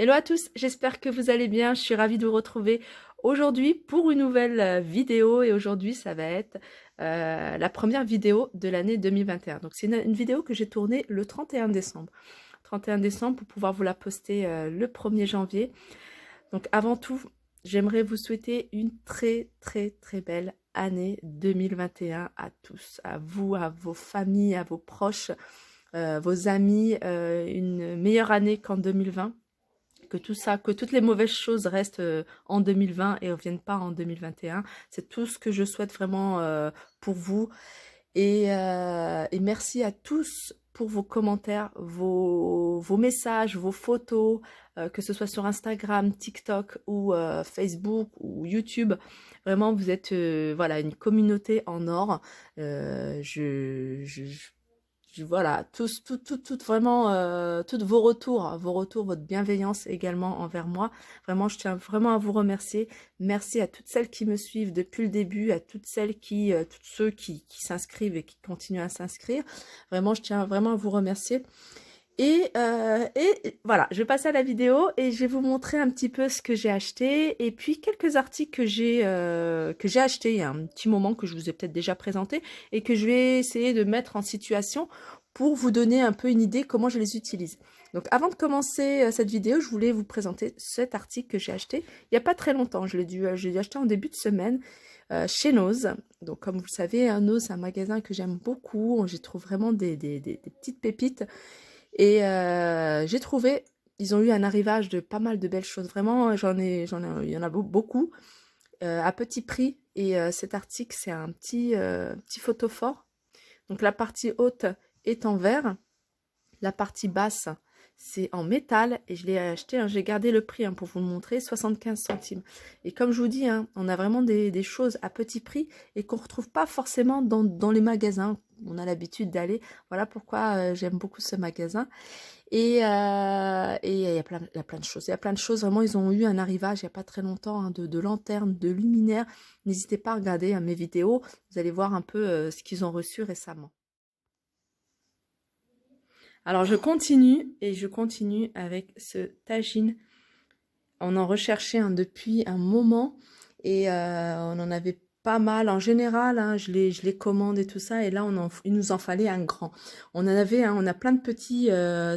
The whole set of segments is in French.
Hello à tous, j'espère que vous allez bien. Je suis ravie de vous retrouver aujourd'hui pour une nouvelle vidéo et aujourd'hui ça va être la première vidéo de l'année 2021. Donc c'est une vidéo que j'ai tournée le 31 décembre. 31 décembre pour pouvoir vous la poster le 1er janvier. Donc avant tout, j'aimerais vous souhaiter une très belle année 2021 à tous, à vous, à vos familles, à vos proches, vos amis, une meilleure année qu'en 2020. Que tout ça, que toutes les mauvaises choses restent en 2020 et ne reviennent pas en 2021. C'est tout ce que je souhaite vraiment pour vous. Et merci à tous pour vos commentaires, vos messages, vos photos, que ce soit sur Instagram, TikTok ou Facebook ou YouTube. Vraiment, vous êtes voilà, une communauté en or. Voilà, vraiment, tous vos retours, votre bienveillance également envers moi. Vraiment, je tiens vraiment à vous remercier. Merci à toutes celles qui me suivent depuis le début, à toutes celles tous ceux qui s'inscrivent et qui continuent à s'inscrire. Vraiment, je tiens vraiment à vous remercier. Et voilà, je vais passer à la vidéo et je vais vous montrer un petit peu ce que j'ai acheté et puis quelques articles que j'ai achetés il y a un petit moment que je vous ai peut-être déjà présenté et que je vais essayer de mettre en situation pour vous donner un peu une idée comment je les utilise. Donc avant de commencer cette vidéo, je voulais vous présenter cet article que j'ai acheté il n'y a pas très longtemps. Je l'ai dû acheter en début de semaine chez Nose. Donc comme vous le savez, Nose c'est un magasin que j'aime beaucoup. J'y trouve vraiment des petites pépites. Et j'ai trouvé, ils ont eu un arrivage de pas mal de belles choses. Vraiment, il y en a beaucoup à petit prix. Et cet article, c'est un petit photophore. Donc la partie haute est en verre, la partie basse c'est en métal et je l'ai acheté, hein, j'ai gardé le prix pour vous le montrer, 75 centimes. Et comme je vous dis, on a vraiment des choses à petit prix et qu'on ne retrouve pas forcément dans les magasins. On a l'habitude d'aller. Voilà pourquoi j'aime beaucoup ce magasin. Et il y a plein de choses. Il y a plein de choses. Vraiment, ils ont eu un arrivage il n'y a pas très longtemps de lanternes, de luminaires. N'hésitez pas à regarder mes vidéos. Vous allez voir un peu ce qu'ils ont reçu récemment. Alors, je continue avec ce tagine. On en recherchait depuis un moment et on en avait pas mal. En général, je les commande et tout ça. Et là, il nous en fallait un grand. On a plein de petits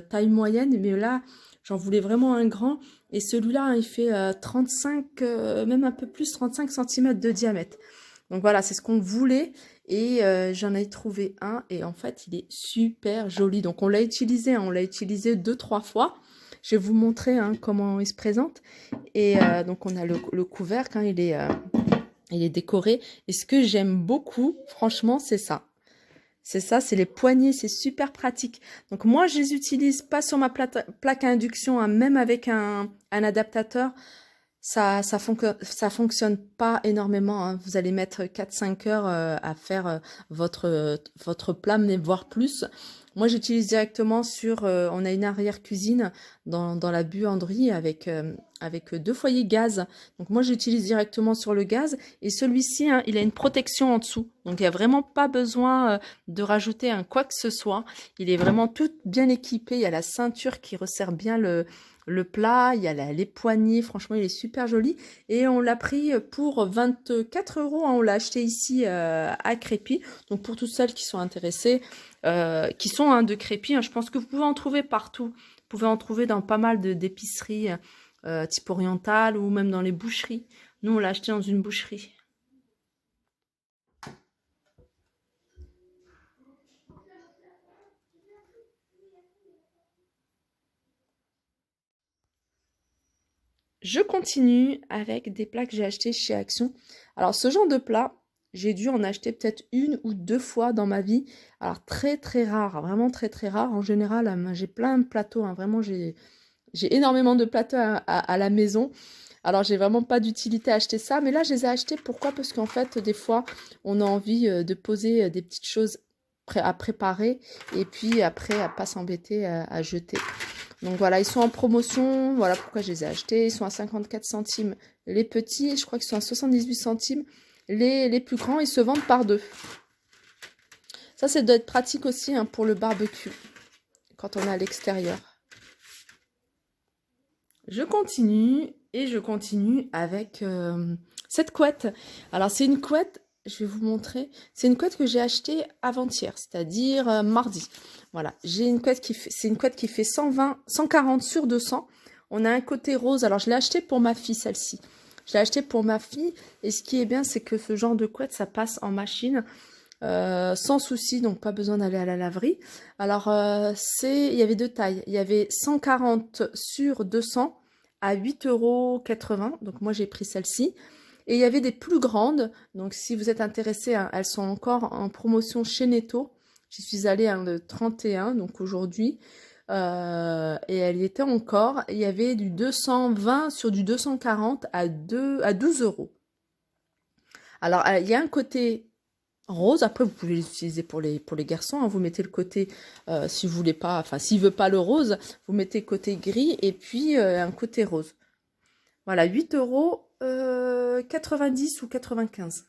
taille moyenne, mais là, j'en voulais vraiment un grand. Et celui-là, il fait 35, même un peu plus, 35 cm de diamètre. Donc voilà, c'est ce qu'on voulait. Et j'en ai trouvé un et en fait il est super joli. Donc on l'a utilisé 2-3 fois. Je vais vous montrer comment il se présente. Et donc on a le couvercle, il est décoré. Et ce que j'aime beaucoup, franchement, c'est ça. C'est les poignées, c'est super pratique. Donc moi je les utilise pas sur ma plaque à induction, même avec un adaptateur. Ça fonctionne pas énormément. Vous allez mettre 4-5 heures à faire votre plat, mais voire plus. Moi, j'utilise directement sur... on a une arrière-cuisine dans la buanderie avec 2 foyers gaz. Donc moi, j'utilise directement sur le gaz. Et celui-ci, il a une protection en dessous. Donc il n'y a vraiment pas besoin de rajouter quoi que ce soit. Il est vraiment tout bien équipé. Il y a la ceinture qui resserre bien le plat, il y a les poignées, franchement il est super joli et on l'a pris pour 24 €, on l'a acheté ici à Crépy. Donc pour toutes celles qui sont intéressées, qui sont de Crépy, je pense que vous pouvez en trouver partout, vous pouvez en trouver dans pas mal d'épiceries type orientale ou même dans les boucheries. Nous on l'a acheté dans une boucherie. Je continue avec des plats que j'ai achetés chez Action. Alors ce genre de plat, j'ai dû en acheter peut-être 1 ou 2 fois dans ma vie. Alors très rare, vraiment très rare. En général, j'ai plein de plateaux, vraiment j'ai énormément de plateaux à la maison. Alors j'ai vraiment pas d'utilité à acheter ça, mais là je les ai achetés. Pourquoi? Parce qu'en fait des fois on a envie de poser des petites choses à préparer et puis après à pas s'embêter à jeter. Donc voilà, ils sont en promotion, voilà pourquoi je les ai achetés. Ils sont à 54 centimes les petits, je crois qu'ils sont à 78 centimes les plus grands. Ils se vendent par 2. Ça doit être pratique aussi pour le barbecue, quand on est à l'extérieur. Je continue et je continue avec cette couette. Alors c'est une couette, je vais vous montrer, c'est une couette que j'ai achetée avant-hier, c'est-à-dire mardi. Voilà, j'ai une couette qui fait, c'est une couette qui fait 120, 140 sur 200. On a un côté rose, alors je l'ai achetée pour ma fille celle-ci. Je l'ai achetée pour ma fille et ce qui est bien c'est que ce genre de couette ça passe en machine. Sans souci, donc pas besoin d'aller à la laverie. Alors, il y avait deux tailles. Il y avait 140 sur 200 à 8,80 €. Donc, moi, j'ai pris celle-ci. Et il y avait des plus grandes. Donc, si vous êtes intéressé, hein, elles sont encore en promotion chez Netto. J'y suis allée le 31, donc aujourd'hui. Et elle y était encore. Il y avait du 220 sur du 240 à 12 €. Alors, il y a un côté rose, après vous pouvez l'utiliser pour les garçons, hein. Vous mettez le côté, si vous voulez pas, enfin s'il veut pas le rose, vous mettez côté gris et puis un côté rose. Voilà, 8 €, 90 ou 95.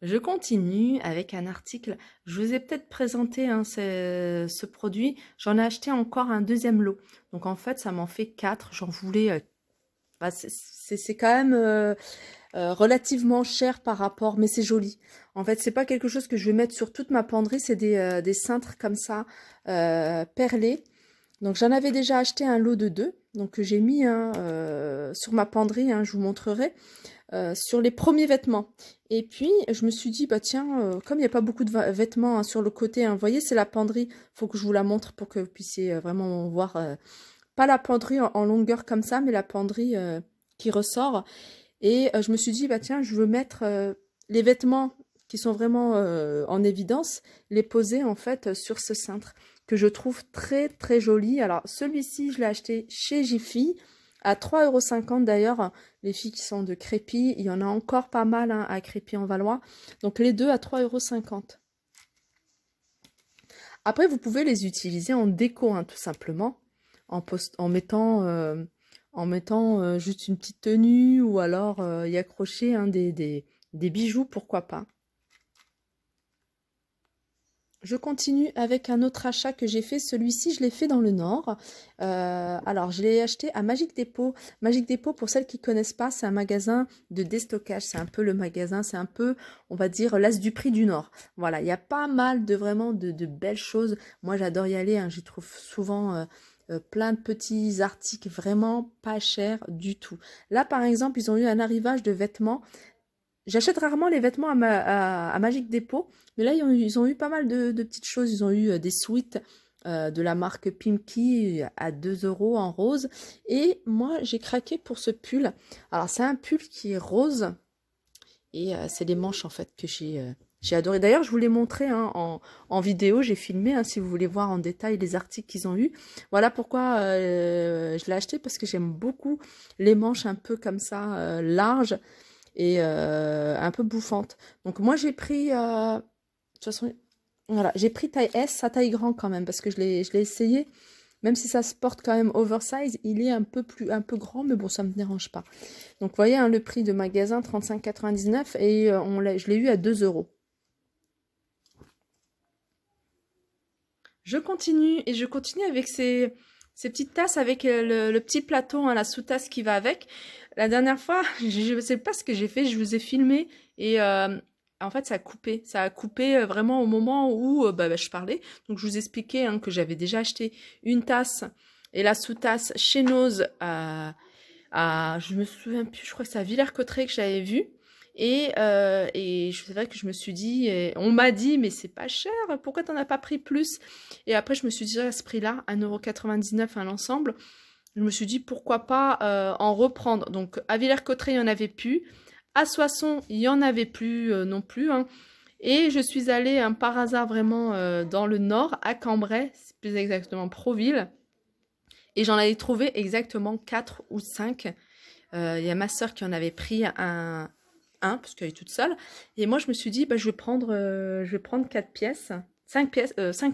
Je continue avec un article, je vous ai peut-être présenté hein, ce produit, j'en ai acheté encore un deuxième lot. Donc en fait ça m'en fait 4, j'en voulais, bah, c'est quand même relativement cher par rapport, mais c'est joli. En fait, c'est pas quelque chose que je vais mettre sur toute ma penderie, c'est des cintres comme ça, perlés. Donc j'en avais déjà acheté un lot de 2, donc que j'ai mis hein, sur ma penderie, hein, je vous montrerai, sur les premiers vêtements. Et puis je me suis dit, bah tiens, comme il n'y a pas beaucoup de vêtements hein, sur le côté, hein, vous voyez, c'est la penderie, faut que je vous la montre pour que vous puissiez vraiment voir, pas la penderie en longueur comme ça, mais la penderie qui ressort. Et je me suis dit, bah tiens, je veux mettre les vêtements qui sont vraiment en évidence, les poser en fait sur ce cintre que je trouve très très joli. Alors celui-ci, je l'ai acheté chez Jiffy à 3,50 € d'ailleurs. Les filles qui sont de Crépy, il y en a encore pas mal hein, à Crépy-en-Valois. Donc les deux à 3,50 €. Après, vous pouvez les utiliser en déco, hein, tout simplement, en mettant juste une petite tenue ou alors y accrocher hein, des bijoux, pourquoi pas. Je continue avec un autre achat que j'ai fait. Celui-ci, je l'ai fait dans le Nord. Alors, je l'ai acheté à Magic Depot. Magic Depot, pour celles qui ne connaissent pas, c'est un magasin de déstockage. C'est un peu le magasin, c'est un peu, on va dire, l'As du Prix du Nord. Voilà, il y a pas mal de vraiment de belles choses. Moi, j'adore y aller. Hein. J'y trouve souvent plein de petits articles vraiment pas chers du tout. Là, par exemple, ils ont eu un arrivage de vêtements. J'achète rarement les vêtements à Magic Depot, mais là, ils ont eu pas mal de petites choses. Ils ont eu des sweats de la marque Pimki à 2 € en rose. Et moi, j'ai craqué pour ce pull. Alors, c'est un pull qui est rose. Et c'est les manches, en fait, que j'ai adoré. D'ailleurs, je vous l'ai montré hein, en vidéo. J'ai filmé, hein, si vous voulez voir en détail les articles qu'ils ont eu. Voilà pourquoi je l'ai acheté, parce que j'aime beaucoup les manches un peu comme ça, larges. Et un peu bouffante. Donc moi j'ai pris, de toute façon, voilà, j'ai pris taille S, à taille grand quand même, parce que je l'ai essayé, même si ça se porte quand même oversize, il est un peu grand, mais bon, ça me dérange pas. Donc vous voyez, hein, le prix de magasin, 35,99 et je l'ai eu à 2 €. Je continue, et je continue avec ces petites tasses avec le petit plateau, hein, la sous-tasse qui va avec. La dernière fois, je ne sais pas ce que j'ai fait, je vous ai filmé et en fait ça a coupé. Ça a coupé vraiment au moment où je parlais. Donc je vous expliquais hein, que j'avais déjà acheté une tasse et la sous-tasse chez Nose je me souviens plus, je crois que c'est à Villers-Cotterêts que j'avais vu. Et c'est vrai que je me suis dit, on m'a dit, mais c'est pas cher, pourquoi t'en as pas pris plus? Et après, je me suis dit, à ce prix-là, 1,99 € à l'ensemble, je me suis dit, pourquoi pas en reprendre. Donc, à Villers-Cotterêts, il n'y en avait plus. À Soissons, il n'y en avait plus non plus. Hein. Et je suis allée par hasard vraiment dans le nord, à Cambrai, c'est plus exactement Proville. Et j'en avais trouvé exactement 4 ou 5. Il y a ma soeur qui en avait pris un parce qu'elle est toute seule. Et moi, je me suis dit, je vais prendre 4 pièces, 5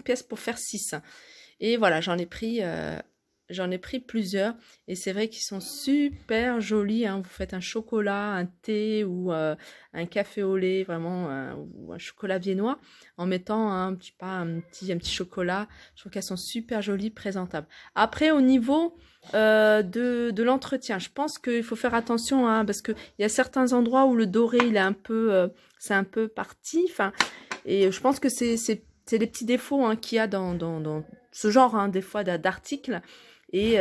pièces pour faire 6. Et voilà, j'en ai pris j'en ai pris plusieurs et c'est vrai qu'ils sont super jolis, hein. Vous faites un chocolat, un thé ou un café au lait, vraiment, ou un chocolat viennois, en mettant un petit chocolat. Je trouve qu'elles sont super jolies, présentables. Après, au niveau de l'entretien, je pense qu'il faut faire attention, hein, parce qu'il y a certains endroits où le doré, il est un peu, c'est un peu parti. Enfin, et je pense que c'est les petits défauts, hein, qu'il y a dans ce genre, hein, des fois d'articles. Et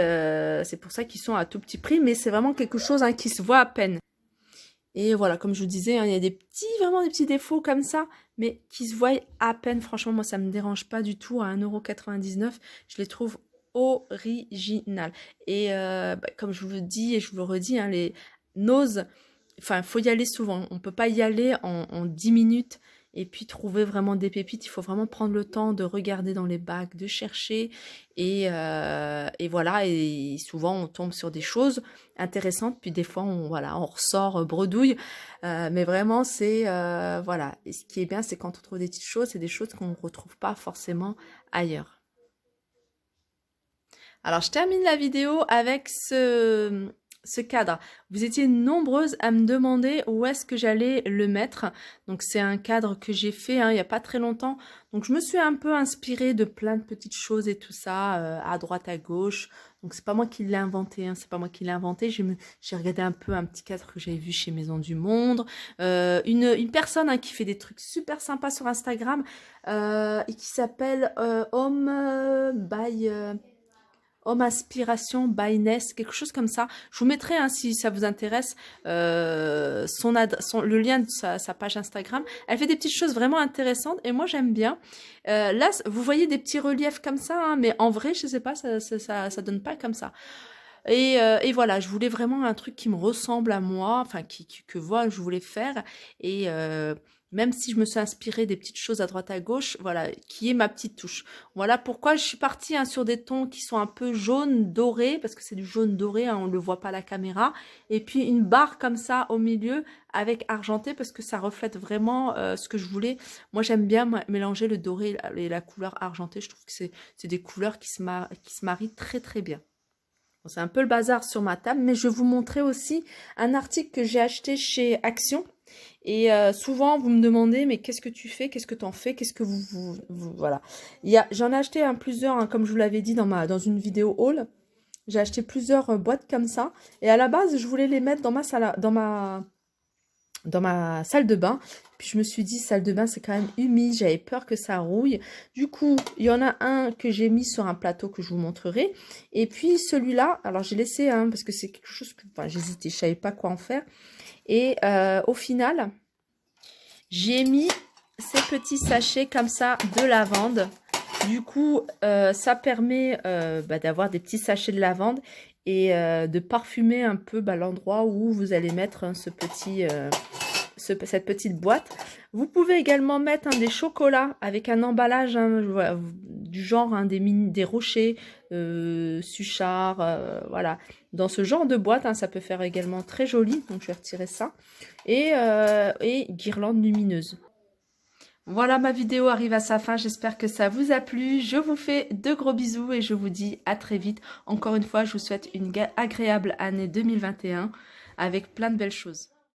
c'est pour ça qu'ils sont à tout petit prix, mais c'est vraiment quelque chose, hein, qui se voit à peine. Et voilà, comme je vous disais, hein, il y a vraiment des petits défauts comme ça, mais qui se voient à peine. Franchement, moi, ça me dérange pas du tout. À 1,99 €, je les trouve originales. Et comme je vous le dis et je vous le redis, hein, les noses, enfin, il faut y aller souvent. On ne peut pas y aller en 10 minutes et puis trouver vraiment des pépites. Il faut vraiment prendre le temps de regarder dans les bacs, de chercher. Et voilà, et souvent on tombe sur des choses intéressantes. Puis des fois, on ressort bredouille. Mais vraiment, c'est... voilà. Et ce qui est bien, c'est quand on trouve des petites choses, c'est des choses qu'on ne retrouve pas forcément ailleurs. Alors, je termine la vidéo avec ce cadre. Vous étiez nombreuses à me demander où est-ce que j'allais le mettre. Donc, c'est un cadre que j'ai fait, hein, il n'y a pas très longtemps. Donc, je me suis un peu inspirée de plein de petites choses et tout ça, à droite, à gauche. Donc, c'est pas moi qui l'ai inventé, hein, c'est pas moi qui l'ai inventé. J'ai regardé un peu un petit cadre que j'avais vu chez Maison du Monde. Une personne, hein, qui fait des trucs super sympas sur Instagram et qui s'appelle Home by... Homme Inspiration by Ness, quelque chose comme ça. Je vous mettrai, hein, si ça vous intéresse, le lien de sa page Instagram. Elle fait des petites choses vraiment intéressantes et moi j'aime bien. Là, vous voyez des petits reliefs comme ça, hein, mais en vrai, je sais pas, ça donne pas comme ça. Et voilà, je voulais vraiment un truc qui me ressemble à moi, enfin que voilà, je voulais faire. Et même si je me suis inspirée des petites choses à droite à gauche, voilà, qui est ma petite touche. Voilà pourquoi je suis partie, hein, sur des tons qui sont un peu jaune doré, parce que c'est du jaune doré, hein, on ne le voit pas à la caméra. Et puis une barre comme ça au milieu avec argenté, parce que ça reflète vraiment ce que je voulais. Moi, j'aime bien mélanger le doré et la couleur argentée. Je trouve que c'est des couleurs qui se marient très très bien. Bon, c'est un peu le bazar sur ma table, mais je vais vous montrer aussi un article que j'ai acheté chez Action. Et souvent, vous me demandez, mais qu'est-ce que tu fais? Qu'est-ce que tu en fais? Qu'est-ce que voilà. J'en ai acheté plusieurs, hein, comme je vous l'avais dit dans une vidéo haul. J'ai acheté plusieurs boîtes comme ça. Et à la base, je voulais les mettre dans ma salle de bain. Puis je me suis dit, salle de bain, c'est quand même humide. J'avais peur que ça rouille. Du coup, il y en a un que j'ai mis sur un plateau que je vous montrerai. Et puis celui-là, alors j'ai laissé, hein, parce que c'est quelque chose que j'hésitais, je savais pas quoi en faire. Et au final, j'ai mis ces petits sachets comme ça de lavande. Du coup, ça permet d'avoir des petits sachets de lavande et de parfumer un peu l'endroit où vous allez mettre, hein, cette petite boîte. Vous pouvez également mettre, hein, des chocolats avec un emballage, hein, du genre, hein, des rochers, Suchard, voilà. Dans ce genre de boîte, hein, ça peut faire également très joli. Donc je vais retirer ça. Et guirlande lumineuse. Voilà, ma vidéo arrive à sa fin. J'espère que ça vous a plu. Je vous fais de gros bisous et je vous dis à très vite. Encore une fois, je vous souhaite une agréable année 2021 avec plein de belles choses.